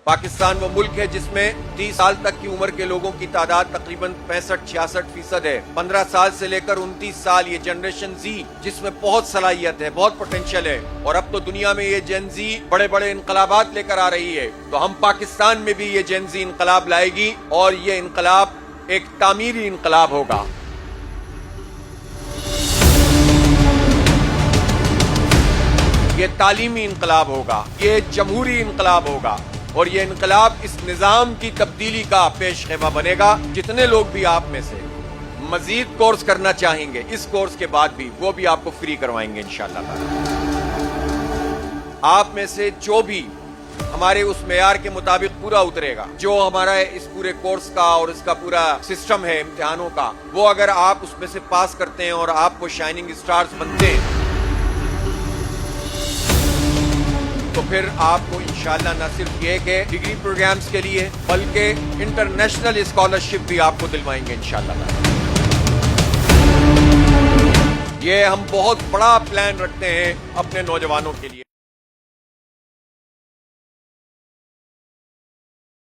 پاکستان وہ ملک ہے جس میں 30 سال تک کی عمر کے لوگوں کی تعداد تقریباً 65-66% ہے. 15 سال سے لے کر 29 سال یہ جنریشن زی جس میں بہت صلاحیت ہے, بہت پوٹینشیل ہے, اور اب تو دنیا میں یہ جین زی بڑے بڑے انقلابات لے کر آ رہی ہے. تو ہم پاکستان میں بھی یہ جین زی انقلاب لائے گی, اور یہ انقلاب ایک تعمیری انقلاب ہوگا. یہ تعلیمی انقلاب ہوگا, یہ جمہوری انقلاب ہوگا, اور یہ انقلاب اس نظام کی تبدیلی کا پیش خیمہ بنے گا. جتنے لوگ بھی آپ میں سے مزید کورس کرنا چاہیں گے اس کورس کے بعد بھی, وہ بھی آپ کو فری کروائیں گے انشاءاللہ تعالی. آپ میں سے جو بھی ہمارے اس معیار کے مطابق پورا اترے گا, جو ہمارا اس پورے کورس کا اور اس کا پورا سسٹم ہے امتحانوں کا, وہ اگر آپ اس میں سے پاس کرتے ہیں اور آپ کو شائننگ اسٹارز بنتے ہیں, تو پھر آپ کو انشاءاللہ نہ صرف یہ کہ ڈگری پروگرامز کے لیے بلکہ انٹرنیشنل اسکالرشپ بھی آپ کو دلوائیں گے انشاءاللہ. یہ ہم بہت بڑا پلان رکھتے ہیں اپنے نوجوانوں کے لیے.